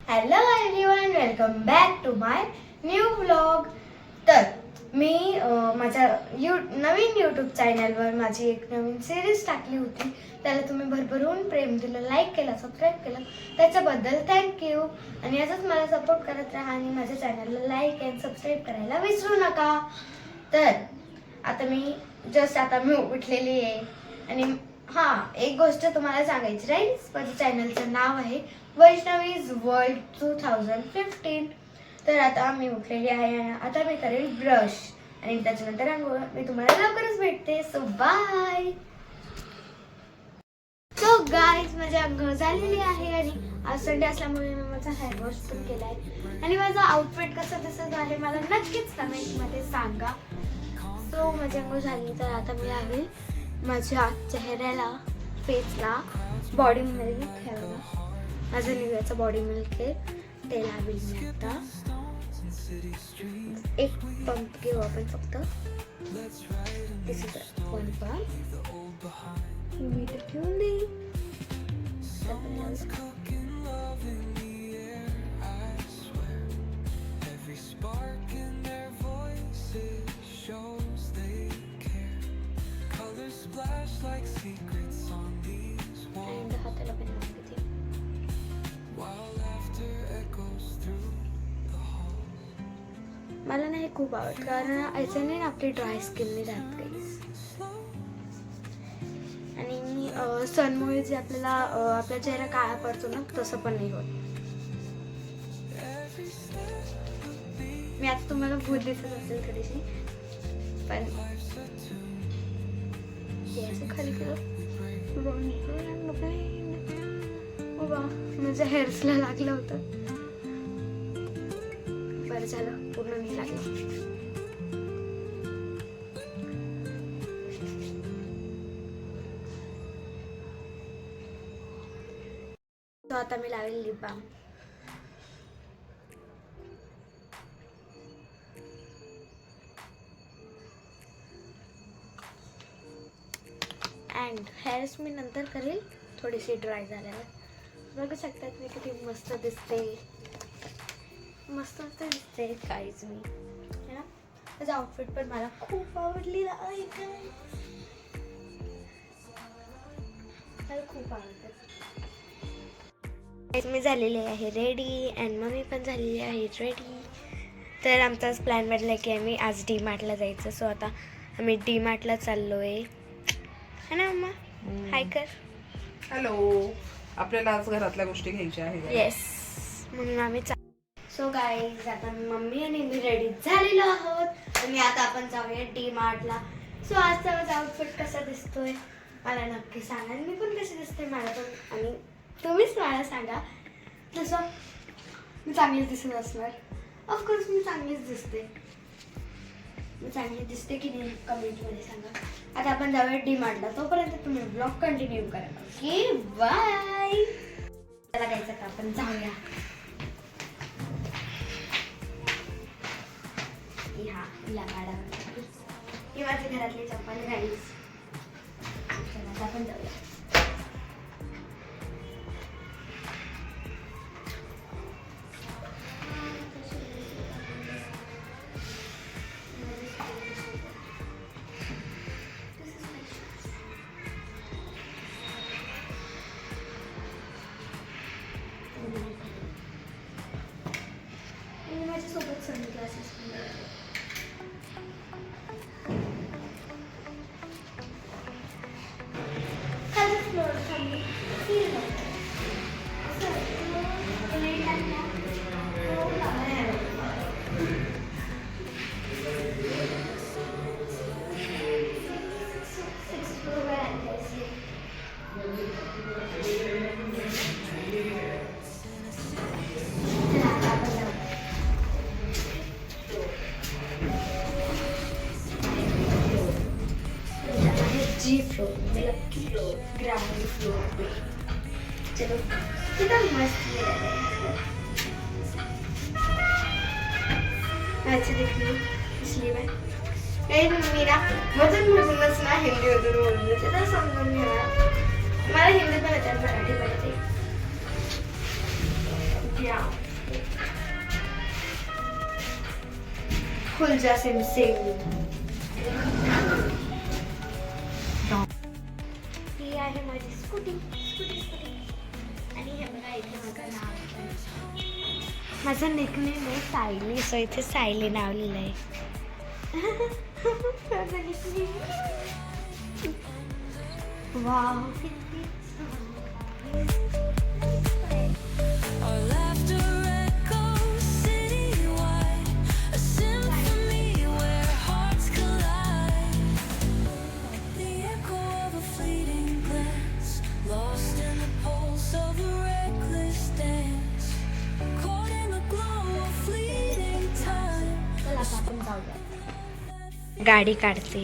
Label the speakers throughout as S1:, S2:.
S1: Hello everyone, welcome back to my new vlog. तर मी माझ्या नवीन यूट्यूब चॅनलवर माझी एक नवीन सिरीज टाकली होती. त्याला तुम्ही भरभरून प्रेम दिलं, लाईक केलं, सबस्क्राईब केलं, त्याच्याबद्दल थँक्यू. आणि असंच मला सपोर्ट करत राहा आणि माझ्या चॅनलला लाईक अँड सबस्क्राईब करायला विसरू नका. तर आता मी उठलेली आहे आणि एक गोष्ट तुम्हाला सांगायची राहील. माझ्या चॅनलचं नाव आहे वैष्णवीज वर्ल्ड 2015. तर आता मी उठलेली आहे आणि आता मी करेल ब्रश आणि त्याच्यानंतर आंघोळ. मी तुम्हाला लवकरच भेटते. So bye. सो गाईज, माझी आंघोळ झालेली आहे आणि आज संडे असल्यामुळे मी माझा हेअर वॉश पण केला आहे. आणि माझा आउटफिट कसं दिसत आहे मला नक्कीच कमेंटमध्ये सांगा. सो माझी आंघोळ झाली तर आता मी आहे माझ्या चेहऱ्याला, फेसला बॉडी मिल्क ठेवलं. माझं निव्याचं बॉडी मिल्क आहे ते लावेल मी आता. एक पंप घेऊ आपण फक्त. मीठ ठेवून दे. हाताला पण लावून घेते. मला नाही खूप आवडत कारण याच्याने आपली ड्राय स्किन नाही राहत काही. आणि सनमुळे जे आपला चेहरा काळा पडतो ना, तसं पण नाही होत. मी आता तुम्हाला भूत दिसत असेल थोडीशी, पण खाली माझ्या हेअर्सला लागलं होतं. बरं झालं, पूर्ण नाही लागलं. तो आता मी लावेल लिप बाम. अँड हेअर्स मी नंतर करेल थोडीशी ड्राय झाल्यावर. बघू शकतात मी किती मस्त दिसते. मस्त दिसते काहीच मी है ना. त्याचं आउटफिट पण मला खूप आवडलेला आहे. मला खूप आवडतं. मी झालेली आहे रेडी अँड मम्मी पण झालेली आहे रेडी. तर आमचाच प्लॅन बनला की आम्ही आज डी मार्टला जायचं. सो आता आम्ही डी मार्टला चाललो आहे है ना मम्मा. हाय कर.
S2: हॅलो. आपल्याला आज घरातल्या गोष्टी घ्यायच्या आहेत.
S1: येस, म्हणून आम्ही सो गाईज, आता मम्मी आणि मी रेडी झालेलो आहोत आणि आता आपण जाऊया डी मार्टला. सो आजचा माझा आउटफिट कसा दिसतोय मला नक्की सांगा. मी पण कशी दिसते मला पण, आणि तुम्हीच मला सांगा. तसं मी चांगलीच दिसत असणार. ऑफकोर्स मी चांगलीच दिसते. मी चांगली दिसते की नाही कमेंटमध्ये सांगा. आता आपण जाऊया डी मार्टला. तोपर्यंत तुम्ही ब्लॉग कंटिन्यू करा. Okay bye. त्याला जायचं का आपण जाऊया. हिला गाडा ही माझ्या घरातली चप्पल गाईज. चला आपण जाऊया. माझ्यासोबत सनी क्लासेस पण जी फ्लोर, ग्राउंड फ्लोर पे. चलो कितना मस्त है. अच्छा देखिए, इसलिए मी ना मधूनच ना हिंदीमधून बोलते तर समजून घ्या. मला हिंदी पण येते, मराठी पण येते. खुल जा सिम सिम. ही आहे माझी स्कूटी. आणि हे बघा इथे माझं नाव आहे. माझं निकनेम आहे सायली. सो इथे सायली नाव लिहिलं आहे. वाव किती
S3: Our laughter echoes citywide, a symphony where hearts collide. The echo of a fleeting glance, lost in the pulse of a reckless dance, caught in the glow of fleeting time.
S1: चला आता आपण जाऊया. गाडी काढते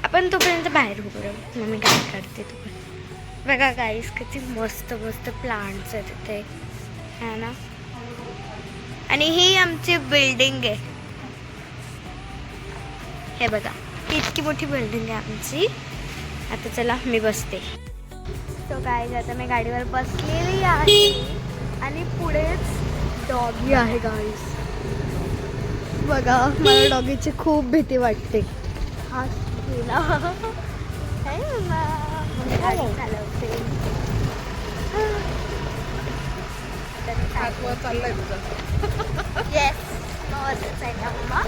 S1: आपण तोपर्यंत बाहेर उभं राहू. मग मी गाडी काढते तोपर्यंत. बघा गाईस किती मस्त मस्त प्लांट्स आहेत तिथे है ना. आणि ही आमची बिल्डिंग आहे. हे बघा इतकी मोठी बिल्डिंग आहे आमची. आता चला मी बसते. तो गाईज आता मी गाडीवर बसलेली आहे आणि पुढेच डॉगी आहे गाईस. बघा मला डॉगीची खूप भीती वाटते. हा गेला. हे मम्मा. मम्मी गाडी चालवते.
S2: हात वर चाललाय तुझा.
S1: येस वरतीच आहे का मम्मा.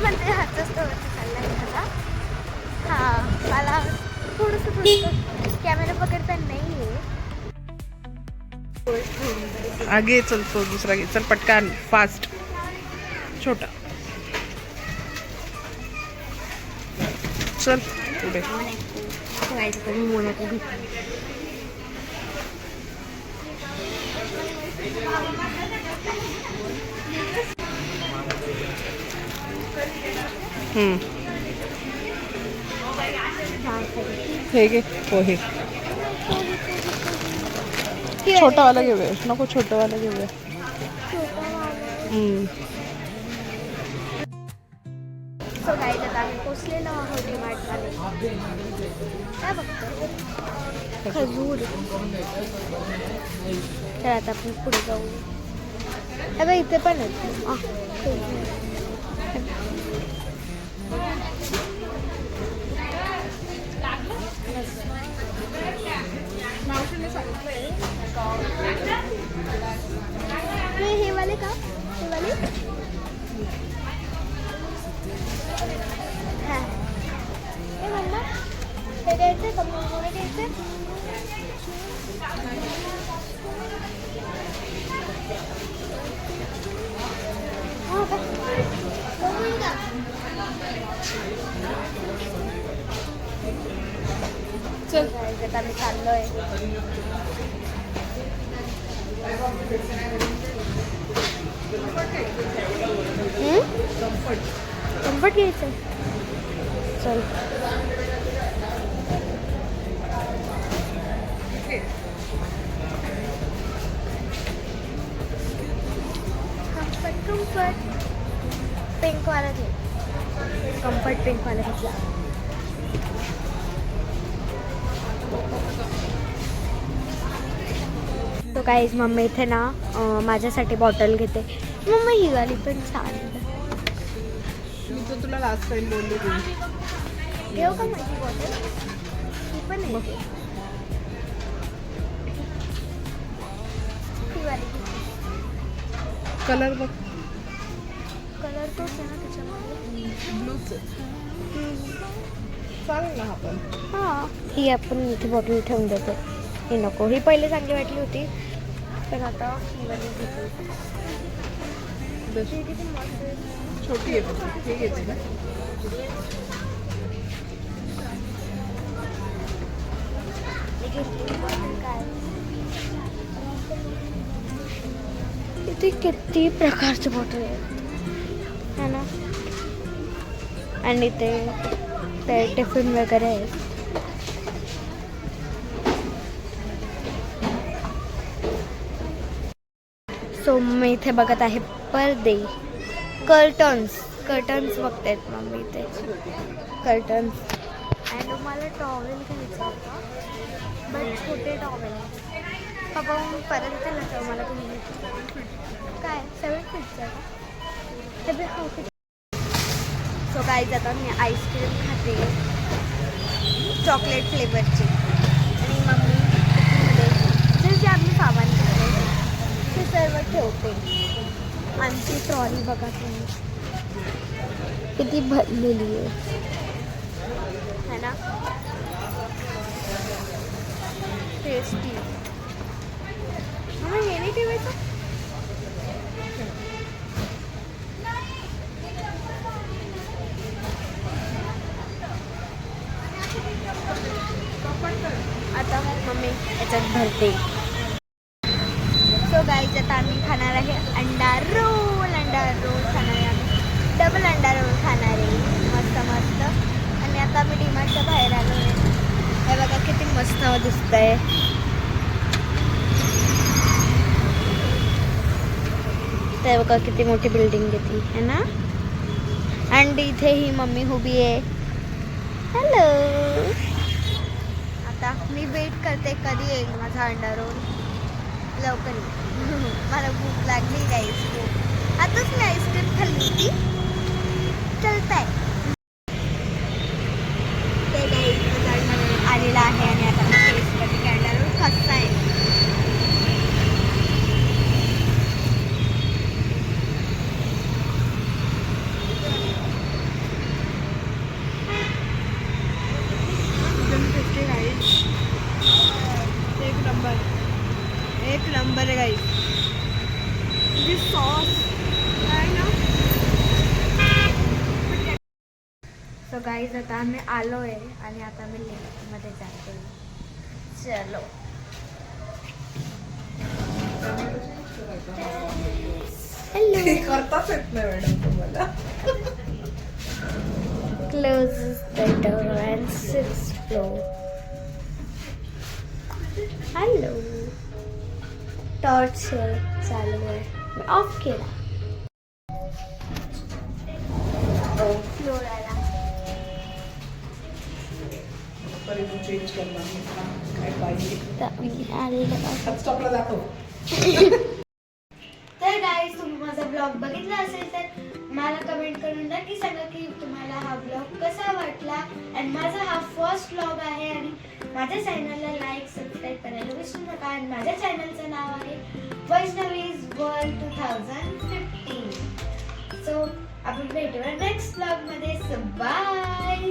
S1: म्हणते हातच तर वरती चाललाय मला. हां मला थोडंसं कॅमेरा पकडता नाही आहे.
S2: आगे चल तो दुसरा घे. चल पटकन फास्ट. छोटा चल पुढे. हे घे पोहे. छोटा वाला घेऊया. नको छोटा वाला घेऊया.
S1: सो गाईज आता आम्ही पोचलेलो आहोत डीमार्टमध्ये. काय बघतो खजूर. तर आता आपण पुढे जाऊ. अगं इथे पण आहेत. हे वाले का हे वाले. हां हे म्हणलं हे घ्यायचं का मोठे घ्यायचं. हां का चल आता आम्ही चाललोय. कम्फर्ट घ्यायचं. चल कम्फर्ट पिंक वाला घे. कम्फर्ट पिंक वाला घेतला. तो काहीच मम्मी इथे ना माझ्यासाठी बॉटल घेते. मम्मी ही वाली पण छान आहे.
S2: मी तर तुला लास्ट टाइम बोलले होते.
S1: घेऊ का माझी बॉटल. ही पण आहे. ही वाली
S2: कलर बघ.
S1: कलर तोच आहे ना त्याच्यामध्ये.
S2: ब्लूच चालेल ना आपण.
S1: हां ही आपण इथे बॉटल ठेवून देतो. ही नको. ही पहिले चांगली वाटली होती पण आता ही वाली घेतो. ही किती मस्त आहे.
S2: छोटी आहे. हे घ्यायची का. इथे किती प्रकारचे बॉटल आहेत है ना. आणि ते टिफिन वगैरे आहेत. सो मी इथे बघत आहे पडदे. कर्टन्स बघतायत मम्मी इथे. कर्टन्स. आणि मला टॉवेल घ्यायचा होता बट छोटे टॉवेल. पप्पा मग परत येते ना तेव्हा मला तुम्ही काय 7 फीटचं आहे का? सो गाईज आता मी आईस्क्रीम खाते चॉकलेट फ्लेवरची आणि मम्मी मध्ये जे जे आम्ही सामान घेतले ते सर्व ठेवते. आमची ट्रॉली बघा तुम्ही किती भरलेली आहे है ना. टेस्टी. मग हे नाही ठेवायचं. आता मम्मी याच्यात भरते. सो गाईज आता आम्ही खाणार आहे अंडा रोल. अंडा रोल खाणार आहे आम्ही. डबल अंडा रोल खाणार आहे मस्त मस्त. आणि आता आम्ही डीमार्टच्या बाहेर आलो आहे. हे बघा किती मस्त दिसतंय. ते बघा किती मोठी बिल्डिंग घेतली है ना. आणि इथे ही मम्मी उभी आहे. हॅलो. आता मी वेट करते कधी येईल माझा अंडा रोल. लवकर येईल. मला भूक लागली गाईस खूप. आताच मी आईस्क्रीम खाल्ली होती. चलताय ते गाईस माझा अंडा रोल आलेला आहे आणि आता मी टेस्ट करते की अंडा रोल कसा आहे. एक नंबर आहे गाईस. जी सॉस आहे ना. सो गाईज आता आम्ही आलो आहे आणि आता मी लिफ्टमध्ये जाते. चलो. हॅलो.
S4: करताच येत नाही मॅडम तुम्हाला.
S2: Closes the door and 6th floor. Hello. Torch चालू आहे. मी ऑफ केला. फ्लोर आला.
S4: चेंज करणार काय पाहिजे
S2: तर मी आलेलं.
S4: स्टॉपला दाखव.
S1: तर गाईज तुम्ही माझा ब्लॉग बघितला असेल तर मला कमेंट करून नक्की सांगा की तुम्हाला हा ब्लॉग कसा वाटला. आणि माझा हा फर्स्ट ब्लॉग आहे आणि माझ्या चॅनलला लाईक सबस्क्राईब करायला विसरू नका. आणि माझ्या चॅनलचं नाव आहे वैष्णवीज वर्ल्ड 2015. सो आपण भेटूया नेक्स्ट ब्लॉगमध्ये. So bye.